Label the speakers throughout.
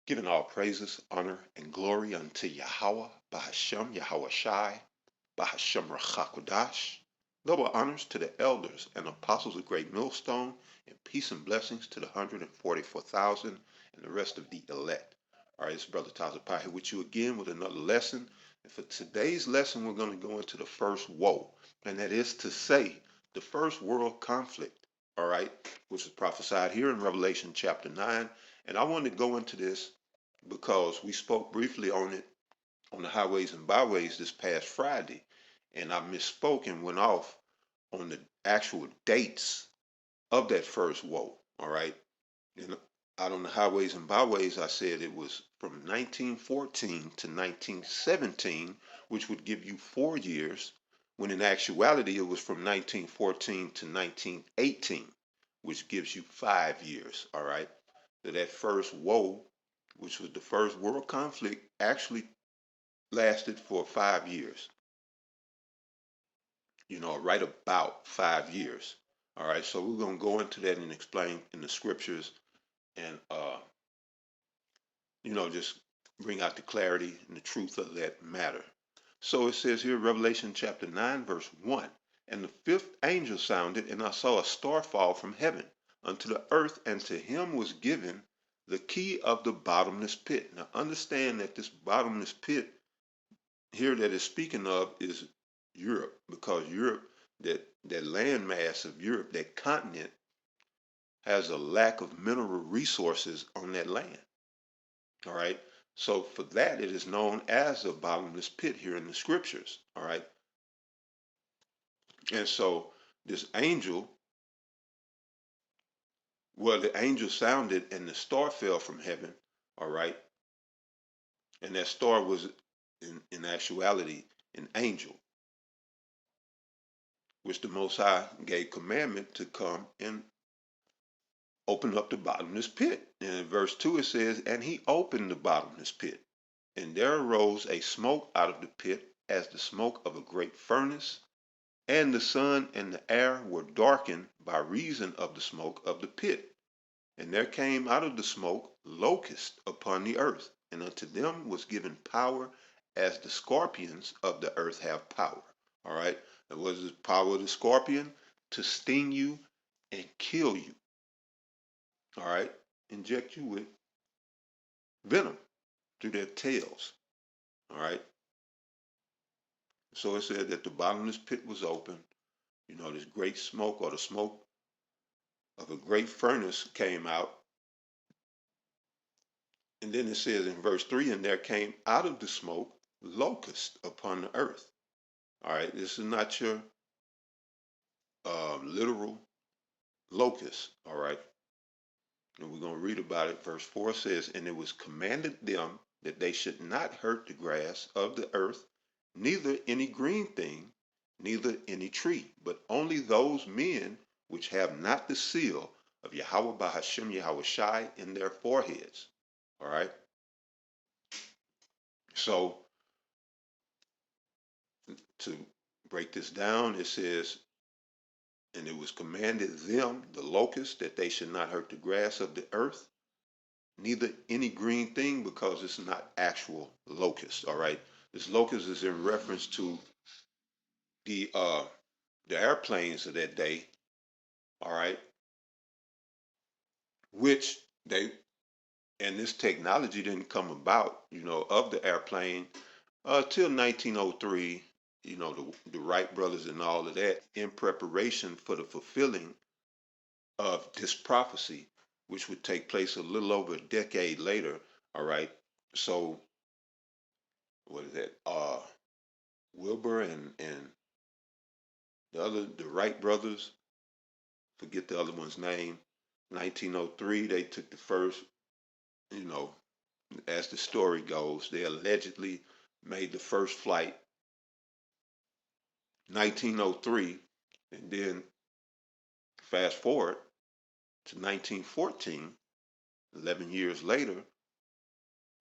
Speaker 1: Giving all praises, honor, and glory unto Yahweh, Bahashem, Yahweh Shai, Bahashem Rachakodash. Double honors to the elders and apostles of Great Millstone, and peace and blessings to the 144,000 and the rest of the elect. All right, it's Brother Tazapai here with you again with another lesson. And for today's lesson, we're going to go into the first woe, and that is to say, the first world conflict, all right, which is prophesied here in Revelation chapter 9. And I want to go into this because we spoke briefly on it on the highways and byways this past Friday, and I misspoke and went off on the actual dates of that first woe. All right, and out on the highways and byways, I said it was from 1914 to 1917, which would give you 4 years, when in actuality it was from 1914 to 1918, which gives you 5 years. All right, so that first woe, which was the first world conflict, actually lasted for 5 years. Right about 5 years. All right, so we're going to go into that and explain in the scriptures and, just bring out the clarity and the truth of that matter. So it says here, Revelation chapter 9, verse 1. And the fifth angel sounded, and I saw a star fall from heaven unto the earth, and to him was given the key of the bottomless pit. Now understand that this bottomless pit here that is speaking of is Europe, because Europe, that landmass of Europe, that continent, has a lack of mineral resources on that land. All right. So for that, it is known as a bottomless pit here in the scriptures. All right. And so this angel, well, the angel sounded and the star fell from heaven. All right. And that star was in actuality an angel, which the Most High gave commandment to come and open up the bottomless pit. And in verse 2 it says, and he opened the bottomless pit, and there arose a smoke out of the pit as the smoke of a great furnace, and the sun and the air were darkened by reason of the smoke of the pit. And there came out of the smoke locusts upon the earth, and unto them was given power as the scorpions of the earth have power. All right. And what is the power of the scorpion? To sting you and kill you. All right. Inject you with venom through their tails. All right. So it said that the bottomless pit was open. This great smoke, or the smoke of a great furnace, came out. And then it says in verse 3, and there came out of the smoke locusts upon the earth. All right. This is not your literal locust. All right. And we're going to read about it. Verse 4 says, and it was commanded them that they should not hurt the grass of the earth, neither any green thing, neither any tree, but only those men which have not the seal of Yahweh Bahashem Yahweh Shai in their foreheads. All right. So to break this down, it says, and it was commanded them, the locusts, that they should not hurt the grass of the earth, neither any green thing, because it's not actual locust. All right. This locust is in reference to the airplanes of that day. All right. Which they, and this technology didn't come about, of the airplane till 1903, the Wright brothers and all of that, in preparation for the fulfilling of this prophecy, which would take place a little over a decade later. All right. So what is that? Wilbur and the Wright brothers, forget the other one's name. 1903, they took the first, you know, as the story goes, they allegedly made the first flight 1903, and then fast forward to 1914, 11 years later,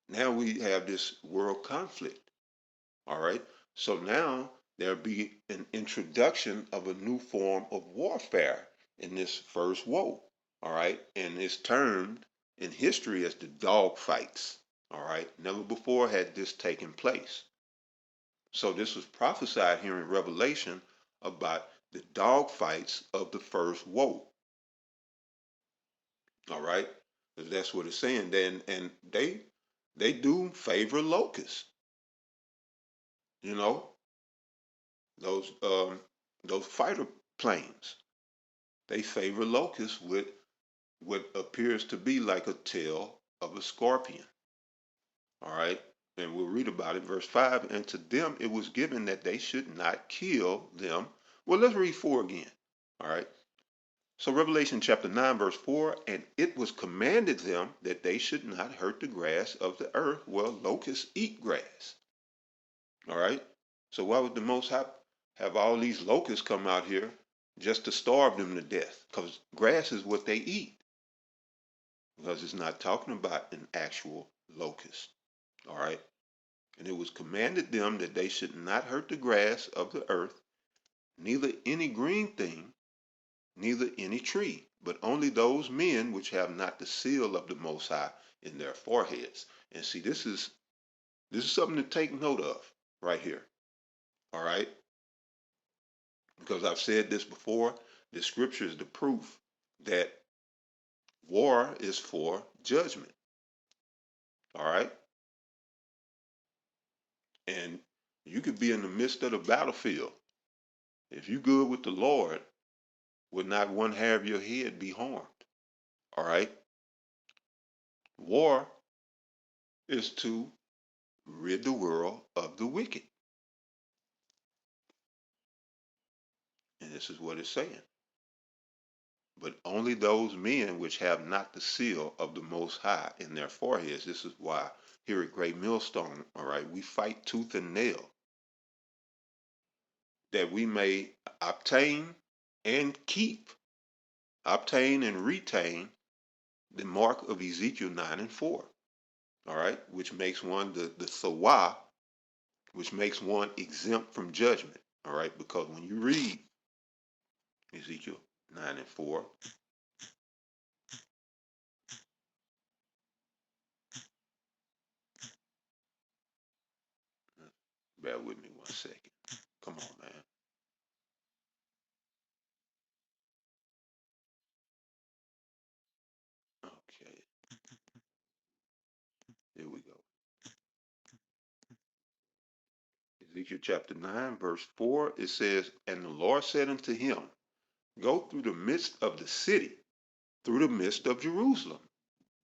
Speaker 1: now we have this world conflict. All right. So now there'll be an introduction of a new form of warfare in this first woe. All right. And it's termed in history as the dog fights. All right. Never before had this taken place. So this was prophesied here in Revelation about the dog fights of the first woe. All right. That's what it's saying. Then and they do favor locusts. You know, those those fighter planes. They favor locusts with what appears to be like a tail of a scorpion. All right. And we'll read about it, verse 5. And to them it was given that they should not kill them. Well, let's read 4 again. All right. So, Revelation chapter 9, verse 4, and it was commanded them that they should not hurt the grass of the earth where locusts eat grass. All right. So, why would the Most High have all these locusts come out here just to starve them to death? Because grass is what they eat. Because it's not talking about an actual locust. All right. And it was commanded them that they should not hurt the grass of the earth, neither any green thing, neither any tree, but only those men which have not the seal of the Most High in their foreheads. And see, this is something to take note of right here. All right. Because I've said this before, the scripture is the proof that war is for judgment. All right. And you could be in the midst of the battlefield. If you good with the Lord, will not one hair of your head be harmed. All right. War is to rid the world of the wicked. And this is what it's saying. But only those men which have not the seal of the Most High in their foreheads. This is why here at Great Millstone, all right, we fight tooth and nail that we may obtain and keep, obtain and retain the mark of Ezekiel 9 and 4. All right, which makes one the Sawa, which makes one exempt from judgment. All right, because when you read Ezekiel 9 and 4, bear with me 1 second. Come on, man. Okay, here we go. Ezekiel chapter 9, verse 4, it says, and the Lord said unto him, go through the midst of the city, through the midst of Jerusalem.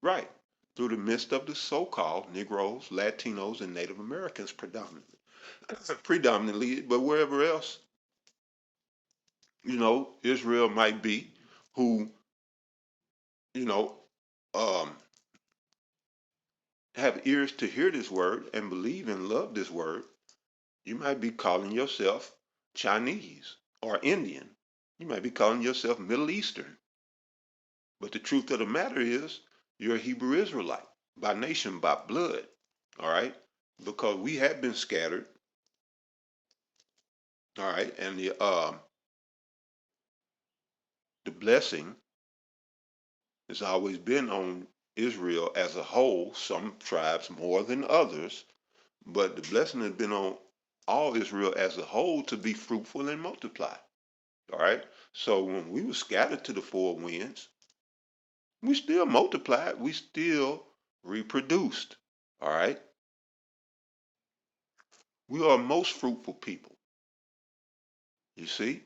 Speaker 1: Right. Through the midst of the so-called Negroes, Latinos, and Native Americans predominantly. Predominantly, but wherever else, Israel might be, who, you know, um, have ears to hear this word and believe and love this word. You might be calling yourself Chinese or Indian. You might be calling yourself Middle Eastern. But the truth of the matter is, you're a Hebrew Israelite by nation, by blood. All right? Because we have been scattered. All right? And the blessing has always been on Israel as a whole, some tribes more than others, but the blessing has been on all Israel as a whole to be fruitful and multiply. All right. So when we were scattered to the four winds, we still multiplied, we still reproduced. All right. We are most fruitful people. You see?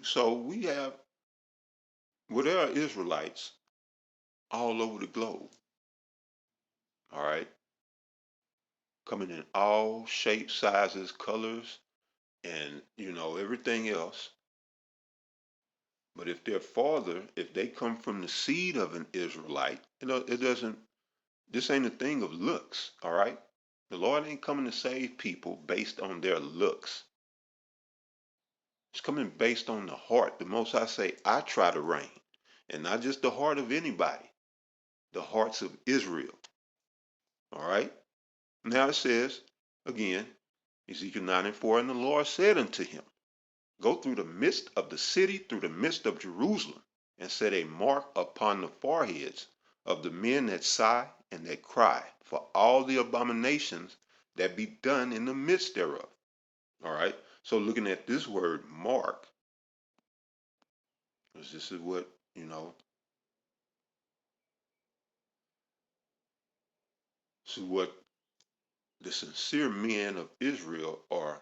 Speaker 1: So there are Israelites all over the globe. All right. Coming in all shapes, sizes, colors, and everything else. But if they're farther, if they come from the seed of an Israelite, it doesn't. This ain't a thing of looks. All right. The Lord ain't coming to save people based on their looks. It's coming based on the heart. The Most High say, I try to reign, and not just the heart of anybody, the hearts of Israel. All right. Now it says again, Ezekiel 9 and 4, and the Lord said unto him, go through the midst of the city, through the midst of Jerusalem. and set a mark upon the foreheads of the men that sigh and that cry for all the abominations that be done in the midst thereof. All right. So looking at this word mark, because this is what, you know, this is what the sincere men of Israel are,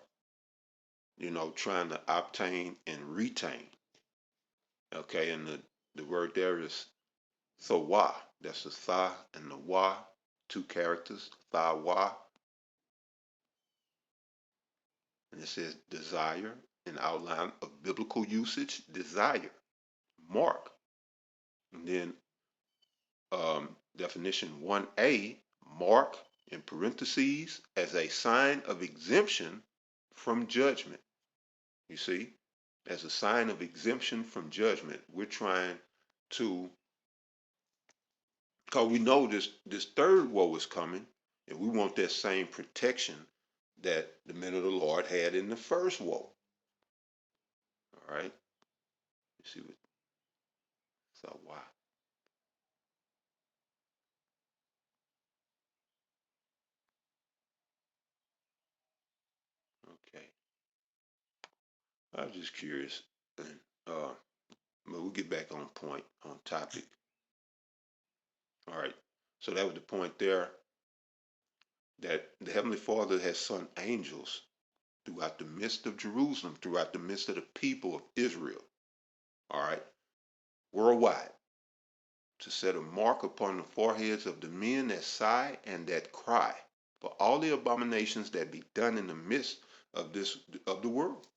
Speaker 1: trying to obtain and retain. Okay. And the word there is thawah. That's the tha and the wa, two characters, thawa. And it says desire, an outline of biblical usage, desire, mark. And then definition 1a, mark in parentheses as a sign of exemption from judgment. You see, as a sign of exemption from judgment, we're trying to, because we know this third woe is coming, and we want that same protection that the men of the Lord had in the first woe. All right, you see what? So why? Okay, I was just curious, and but we'll get back on point, on topic. All right, so that was the point there, that the Heavenly Father has sent angels throughout the midst of Jerusalem, throughout the midst of the people of Israel. All right, worldwide, to set a mark upon the foreheads of the men that sigh and that cry for all the abominations that be done in the midst of the world.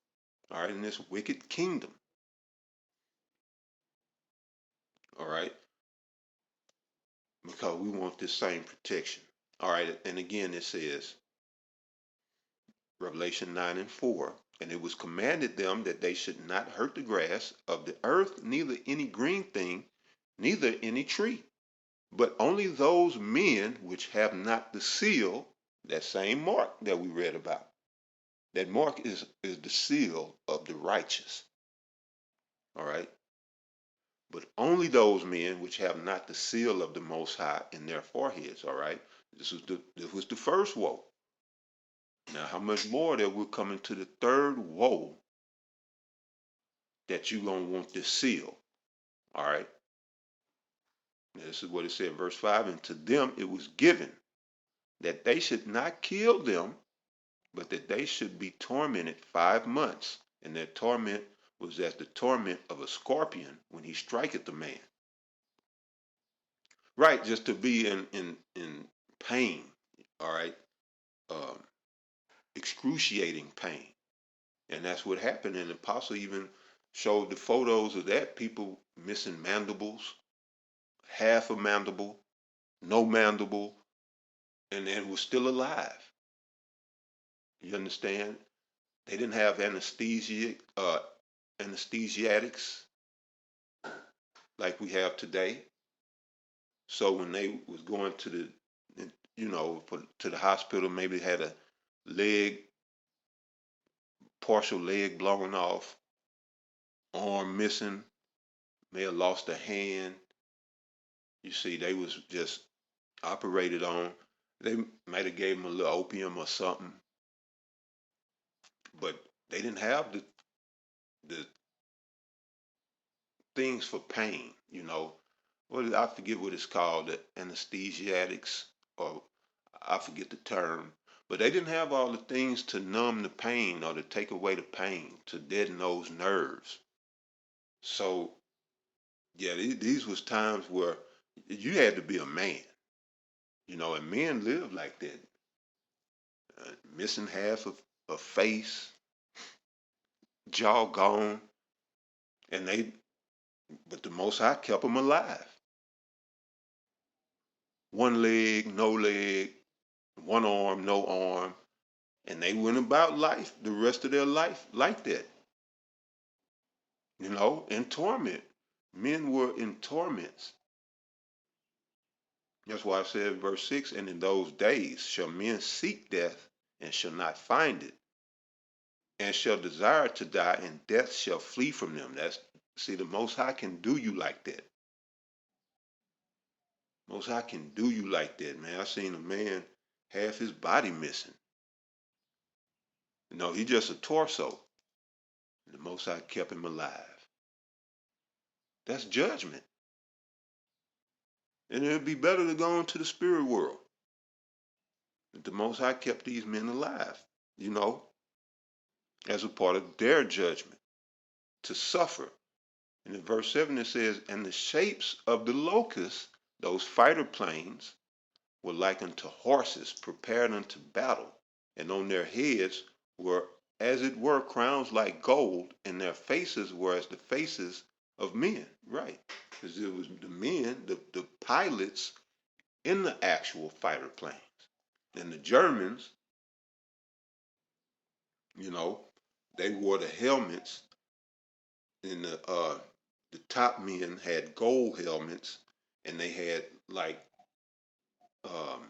Speaker 1: All right, in this wicked kingdom. All right, because we want this same protection. All right, and again it says, Revelation 9 and 4, and it was commanded them that they should not hurt the grass of the earth, neither any green thing, neither any tree, but only those men which have not the seal, that same mark that we read about. That mark is the seal of the righteous. All right. But only those men which have not the seal of the Most High in their foreheads. All right. This was the first woe. Now, how much more that we're coming to the third woe, that you're going to want this seal. All right. Now, this is what it said, verse 5. And to them it was given that they should not kill them, but that they should be tormented 5 months. And that torment was as the torment of a scorpion when he striketh the man. Right, just to be in pain. All right. Um, excruciating pain. And that's what happened. And the apostle even showed the photos of that, people missing mandibles, half a mandible, no mandible, and then was still alive. You understand? They didn't have anesthesiatics like we have today. So when they was going to to the hospital, maybe they had a partial leg blown off, arm missing, may have lost a hand. You see, they was just operated on. They might have gave them a little opium or something, but they didn't have the things for pain. I forget what it's called, the anesthesiatics, or I forget the term. But they didn't have all the things to numb the pain or to take away the pain, to deaden those nerves. So yeah, these was times where you had to be a man, and men live like that, missing half of a face, jaw gone, and but the Most High kept them alive. One leg, no leg, one arm, no arm, and they went about life the rest of their life like that, in torment. Men were in torments. That's why I said verse 6, and in those days shall men seek death and shall not find it, and shall desire to die, and death shall flee from them. That's See, the Most High can do you like that. Most High can do you like that, man. I seen a man half his body missing. No, he just a torso. The Most High kept him alive. That's judgment. And it'd be better to go into the spirit world. The Most High kept these men alive, you know, as a part of their judgment to suffer. And in verse 7 it says, and the shapes of the locusts, those fighter planes, were like unto horses prepared unto battle, and on their heads were as it were crowns like gold, and their faces were as the faces of men. Right. Because it was the men, the pilots in the actual fighter planes. And the Germans, you know, they wore the helmets, and the top men had gold helmets, and they had like um,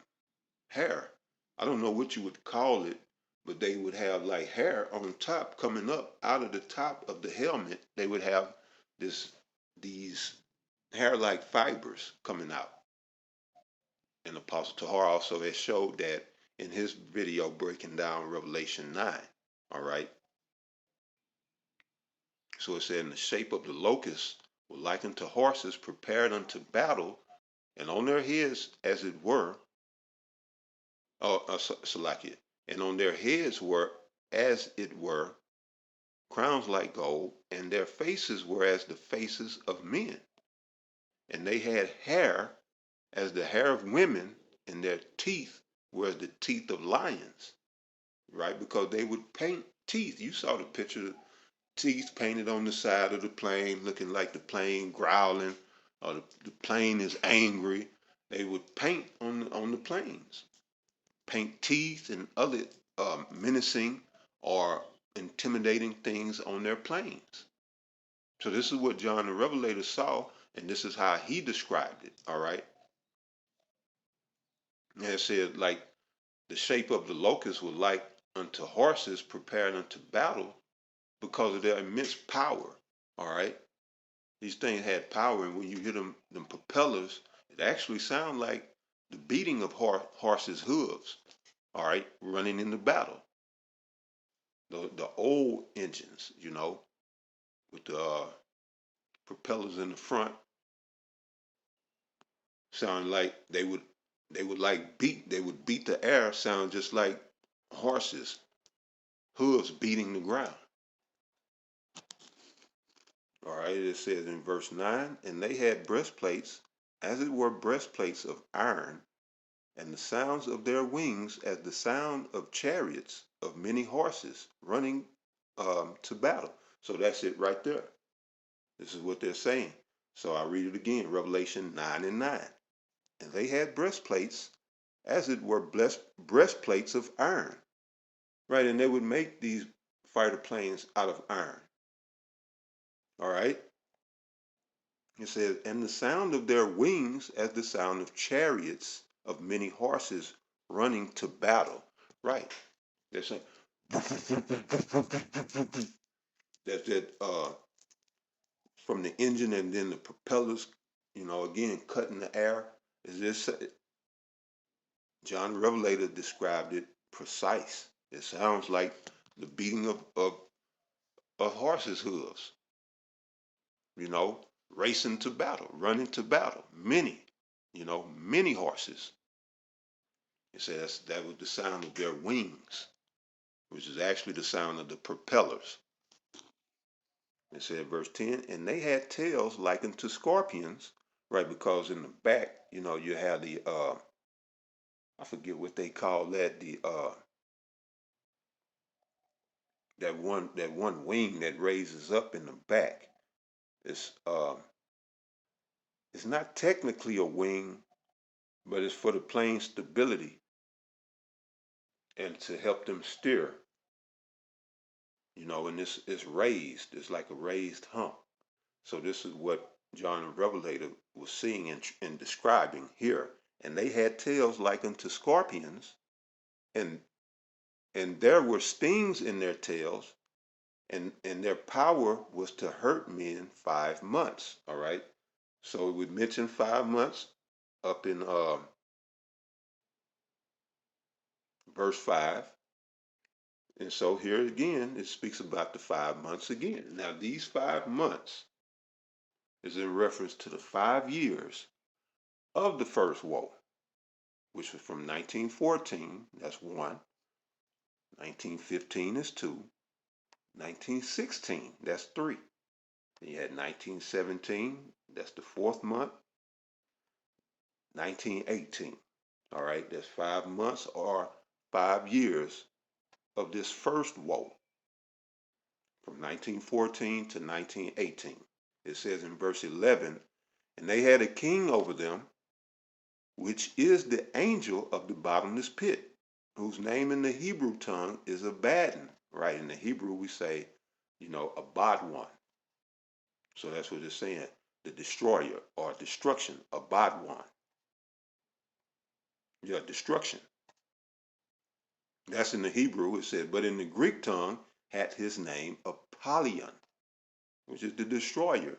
Speaker 1: hair. I don't know what you would call it, but they would have like hair on top coming up out of the top of the helmet. They would have these hair-like fibers coming out. And Apostle Tahar also has showed that in his video breaking down Revelation 9. All right. So it said, in the shape of the locusts were likened to horses prepared unto battle, and on their heads, as it were, Salakia, and on their heads were, as it were, crowns like gold, and their faces were as the faces of men. And they had hair as the hair of women, and their teeth were as the teeth of lions, right? Because they would paint teeth. You saw the picture, teeth painted on the side of the plane, looking like the plane growling, or the plane is angry. They would paint on the planes, paint teeth and other menacing or intimidating things on their planes. So this is what John the Revelator saw, and this is how he described it. All right. And it said, like the shape of the locusts was like unto horses prepared unto battle because of their immense power. All right. These things had power, and when you hear them propellers, it actually sounds like the beating of horses' hooves. All right, running into battle. The old engines, you know, with the propellers in the front, sound like they would like beat the air, sound just like horses' hooves beating the ground. All right, it says in verse 9, and they had breastplates, as it were breastplates of iron, and the sounds of their wings as the sound of chariots of many horses running to battle. So that's it right there. This is what they're saying. So I read it again, Revelation 9 and 9. And they had breastplates, as it were breastplates of iron. Right, and they would make these fighter planes out of iron. All right. It says, and the sound of their wings as the sound of chariots of many horses running to battle. Right. They're saying that's that from the engine, and then the propellers, you know, again cutting the air. Is this John the Revelator described it precise. It sounds like the beating of horses' hooves, you know, racing to battle, running to battle. Many, you know, many horses. It says that was the sound of their wings, which is actually the sound of the propellers. It said, verse 10, and they had tails like unto scorpions, right? Because in the back, you know, you have the, I forget what they call that, the, that one wing that raises up in the back. It's, it's not technically a wing, but it's for the plane stability and to help them steer, you know, and it's raised. It's like a raised hump. So this is what John the Revelator was seeing and describing here. And they had tails like unto scorpions, and there were stings in their tails, and their power was to hurt men 5 months. All right. So we mentioned 5 months up in verse 5. And so here again, it speaks about the 5 months again. Now, these 5 months is in reference to the 5 years of the first woe, which was from 1914, that's one, 1915 is two, 1916, that's three. Then you had 1917, that's the fourth month, 1918. All right, that's 5 months or 5 years of this first woe from 1914 to 1918. It says in verse 11, and they had a king over them, which is the angel of the bottomless pit, whose name in the Hebrew tongue is Abaddon. Right? In the Hebrew, we say, Abadwan. So that's what it's saying. The destroyer or destruction, Abadwan. Yeah, destruction. That's in the Hebrew, it said, but in the Greek tongue had his name Apollyon, which is the destroyer.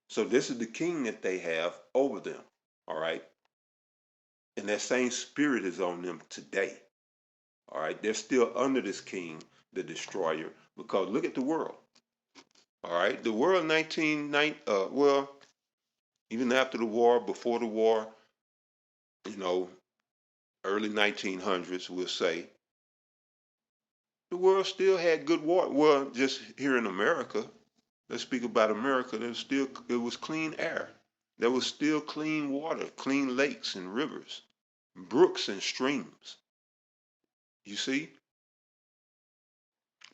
Speaker 1: So this is the king that they have over them. All right. And that same spirit is on them today. All right. They're still under this king, the destroyer, because look at the world. All right. The world 1990, well, even after the war, before the war, you know, early 1900s, we'll say, the world still had good water. Well, just here in America, let's speak about America. It was clean air. There was still clean water, clean lakes and rivers, brooks and streams. You see,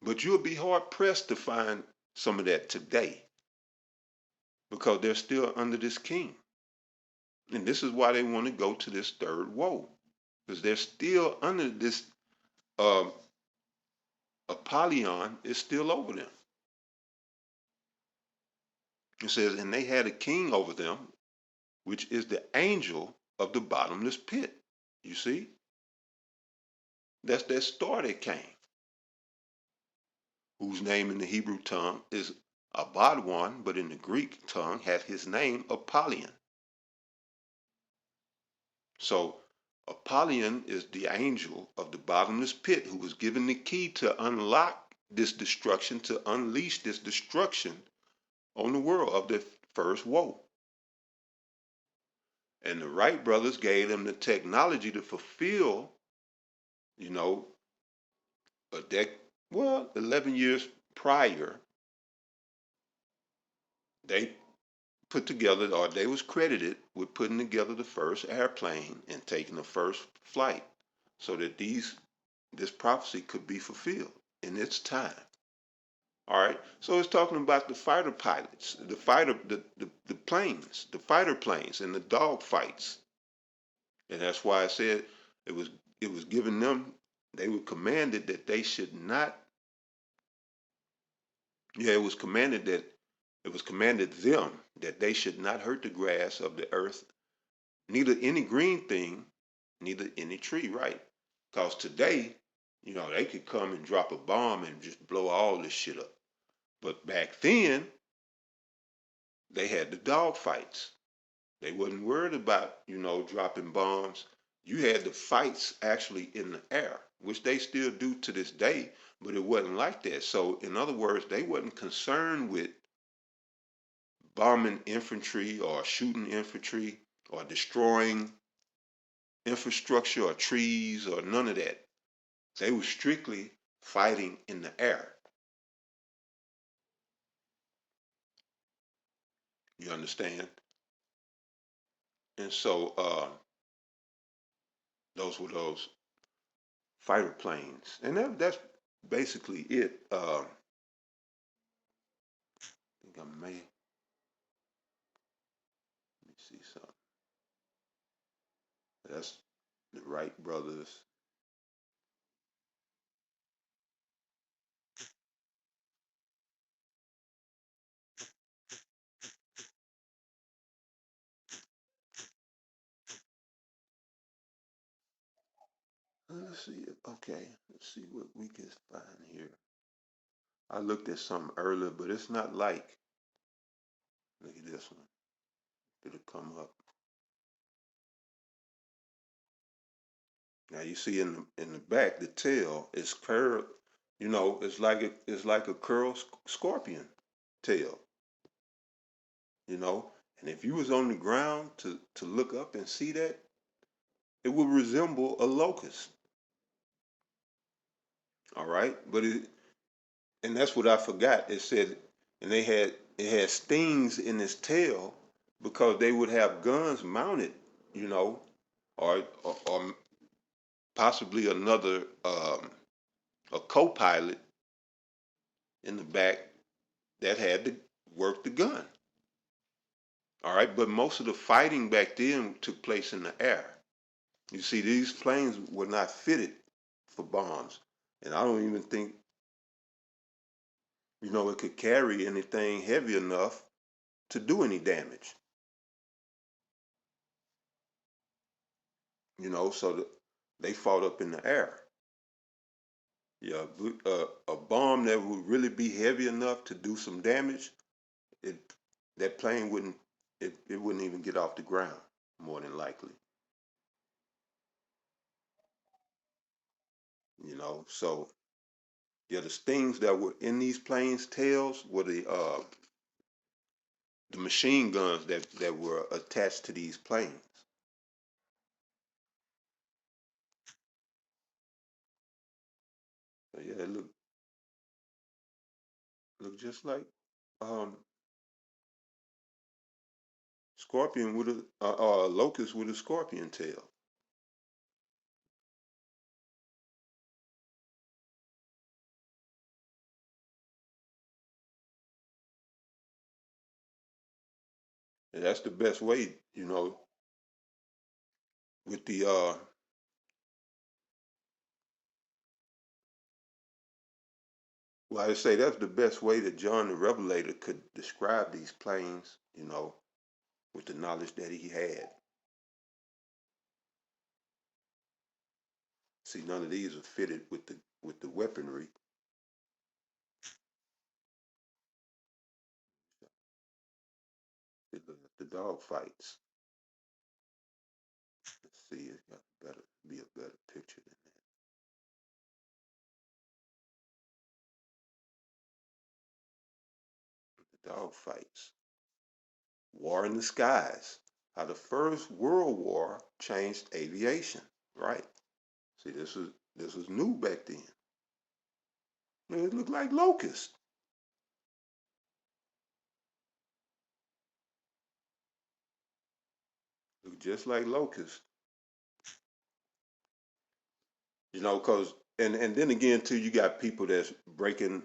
Speaker 1: but you'll be hard pressed to find some of that today because they're still under this king, and this is why they want to go to this third woe because they're still under this. Uh, Apollyon is still over them. It says, and they had a king over them, which is the angel of the bottomless pit. You see? That's that star that came, whose name in the Hebrew tongue is Abadwan, but in the Greek tongue had his name Apollyon. So Apollyon is the angel of the bottomless pit who was given the key to unlock this destruction, to unleash this destruction on the world of the first woe. And the Wright brothers gave them the technology to fulfill, you know, a dec well, 11 years prior, they put together, or they was credited with putting together the first airplane and taking the first flight so that this prophecy could be fulfilled in its time. All right. So it's talking about the fighter pilots, the planes, the fighter planes and the dog fights. And that's why I said it was it was given them, they were commanded that they should not, yeah, it was commanded them that they should not hurt the grass of the earth, neither any green thing, neither any tree, right? Because today, they could come and drop a bomb and just blow all this shit up. But back then, they had the dog fights. They wasn't worried about, dropping bombs. You had the fights actually in the air, which they still do to this day, but it wasn't like that. So, in other words, they wasn't concerned with bombing infantry or shooting infantry or destroying infrastructure or trees or none of that. They were strictly fighting in the air. You understand? And so those were those fighter planes, and that's basically it. I think I may. Let me see something. That's the Wright brothers. Let's see. Okay, let's see what we can find here. I looked at something earlier, but it's not like. Look at this one. It'll come up. Now you see in the back, the tail is curved. It's like a curled scorpion tail. You know, and if you was on the ground to look up and see that, it would resemble a locust. All right, and that's what I forgot. It said, and it had stings in its tail because they would have guns mounted, you know, or possibly another a co-pilot in the back that had to work the gun. All right, but most of the fighting back then took place in the air. You see, these planes were not fitted for bombs, and I don't even think it could carry anything heavy enough to do any damage. So they fought up in the air. Yeah, a bomb that would really be heavy enough to do some damage, it that plane it wouldn't even get off the ground, more than likely. So yeah, the stings that were in these planes' tails were the machine guns that were attached to these planes. So yeah, it looked just like um, scorpion with a locust with a scorpion tail. And that's the best way, with the well, I say that's the best way that John the Revelator could describe these planes, with the knowledge that he had. See, none of these are fitted with the weaponry. The dog fights. Let's see, it got better be a better picture than that. The dog fights. War in the skies. How the First World War changed aviation. Right. See, this was new back then. It looked like locusts. Looked just like locusts. Cause and then again too, you got people that's breaking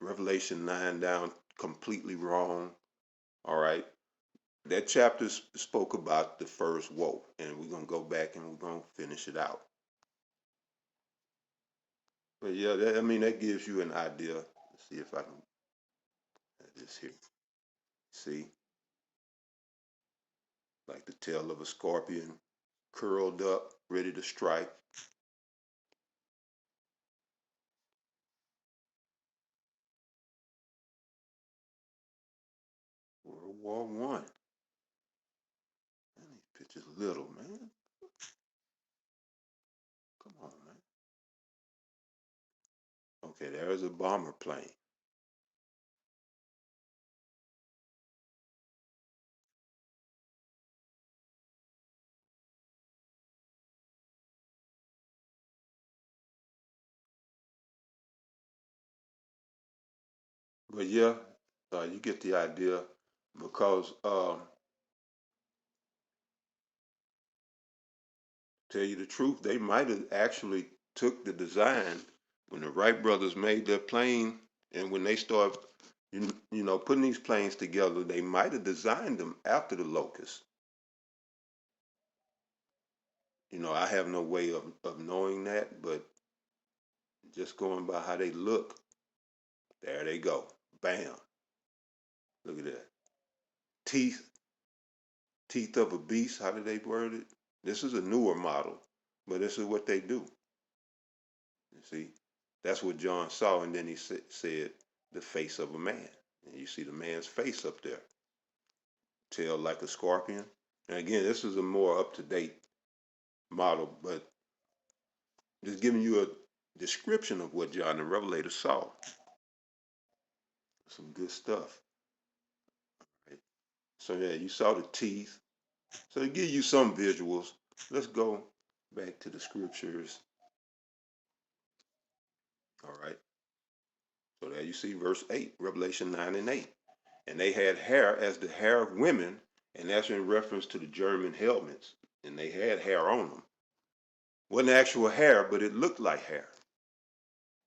Speaker 1: Revelation 9 down completely wrong. All right. That chapter spoke about the first woe, and we're gonna go back and we're gonna finish it out. But yeah, I mean that gives you an idea. Let's see if I can add this here. See, like the tail of a scorpion, curled up, ready to strike. World War One. Man, these pictures little, man. Come on, man. Okay, there's a bomber plane. But yeah, you get the idea because tell you the truth, they might have actually took the design when the Wright brothers made their plane, and when they started, putting these planes together, they might have designed them after the Locust. I have no way of knowing that, but just going by how they look, there they go. Bam. Look at that. Teeth, teeth of a beast. How did they word it? This is a newer model, but this is what they do. You see, that's what John saw, and then he said, the face of a man. And you see the man's face up there, tail like a scorpion. And again, this is a more up-to-date model, but just giving you a description of what John the Revelator saw. Some good stuff. Right? So yeah, you saw the teeth. So to give you some visuals, let's go back to the scriptures. All right. So there you see verse 8, Revelation 9 and 8. And they had hair as the hair of women, and that's in reference to the German helmets. And they had hair on them. Wasn't actual hair, but it looked like hair.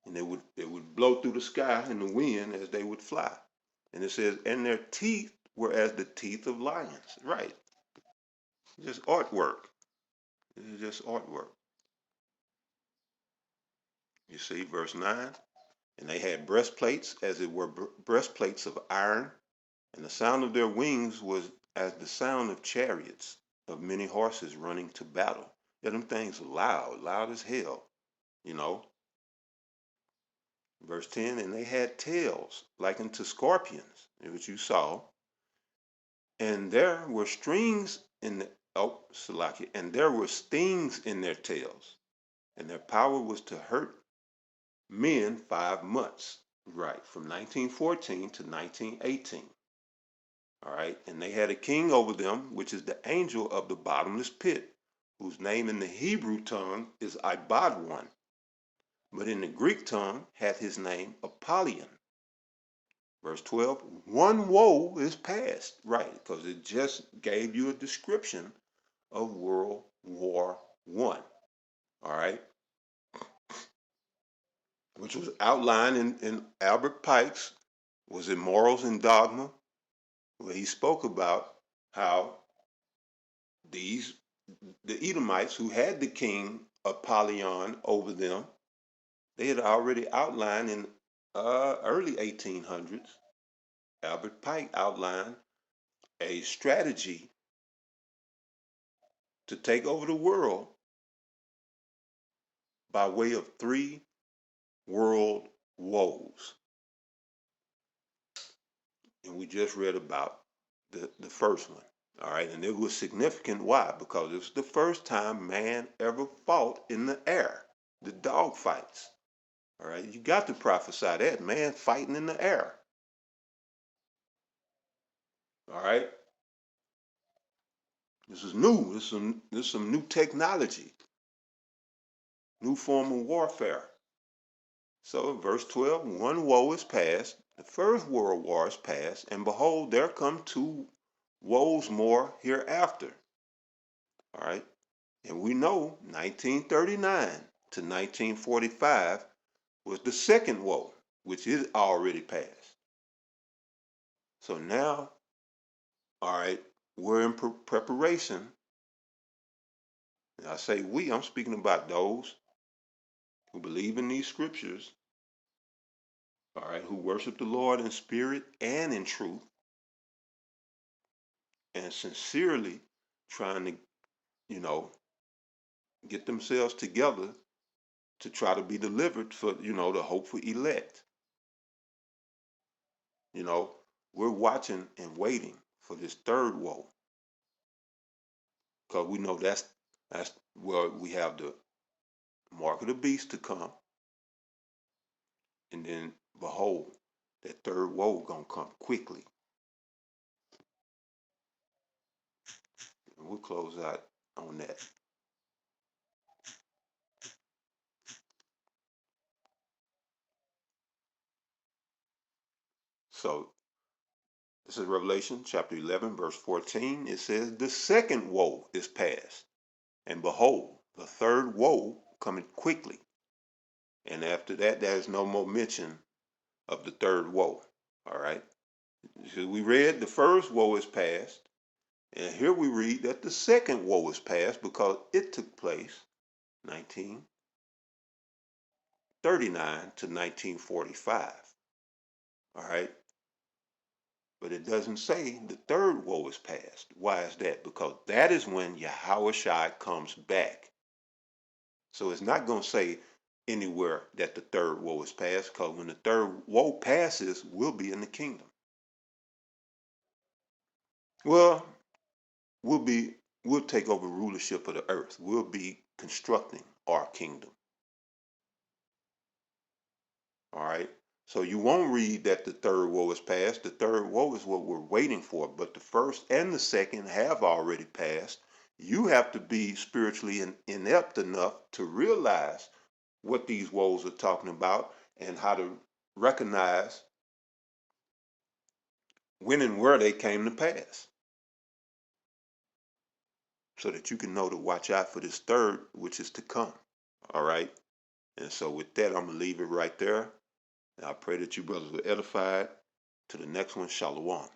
Speaker 1: And it would blow through the sky in the wind as they would fly. And it says, and their teeth were as the teeth of lions. Right. Just artwork. This is just artwork. You see, verse 9. And they had breastplates, as it were breastplates of iron, and the sound of their wings was as the sound of chariots, of many horses running to battle. Yeah, them things loud, loud as hell, you know. Verse 10, and they had tails like unto scorpions, which you saw, and there were strings in the, Salaki, and there were stings in their tails, and their power was to hurt men 5 months. Right, from 1914 to 1918. All right, and they had a king over them, which is the angel of the bottomless pit, whose name in the Hebrew tongue is Ibad-1, but in the Greek tongue hath his name Apollyon. Verse 12, one woe is past, right, because it just gave you a description of World War I. All right, which was outlined in Albert Pike's, was it Morals and Dogma, where he spoke about how the Edomites, who had the king Apollyon over them, they had already outlined in early 1800s. Albert Pike outlined a strategy to take over the world by way of 3 world woes. And we just read about the first one. All right, and it was significant. Why? Because it was the first time man ever fought in the air, the dog fights. All right, you got to prophesy that, man fighting in the air. All right, this is new. This is some new technology, new form of warfare. So verse 12, one woe is past, the first world war is past, and behold, there come 2 woes more hereafter. All right, and we know 1939 to 1945 was the second woe, which is already past. So now, all right, we're in preparation. And I say we, I'm speaking about those who believe in these scriptures, all right, who worship the Lord in spirit and in truth, and sincerely trying to, you know, get themselves together to try to be delivered for, the hopeful elect. You know, we're watching and waiting for this third woe, because we know that's where we have the mark of the beast to come, and then behold, that third woe gonna come quickly. And we'll close out on that. So this is Revelation chapter 11, verse 14. It says, the second woe is past, and behold, the third woe cometh quickly. And after that, there is no more mention of the third woe. All right. So we read the first woe is past, and here we read that the second woe is past because it took place 1939 to 1945. All right. But it doesn't say the third woe is past. Why is that? Because that is when Yahushua comes back. So it's not going to say anywhere that the third woe is passed, because when the third woe passes, we'll be in the kingdom. Well, we'll take over rulership of the earth. We'll be constructing our kingdom. All right. So you won't read that the third woe is passed. The third woe is what we're waiting for, but the first and the second have already passed. You have to be spiritually inept enough to realize what these woes are talking about and how to recognize when and where they came to pass, so that you can know to watch out for this third, which is to come. All right. And so with that, I'm going to leave it right there. And I pray that you brothers were edified. To the next one, Shalom.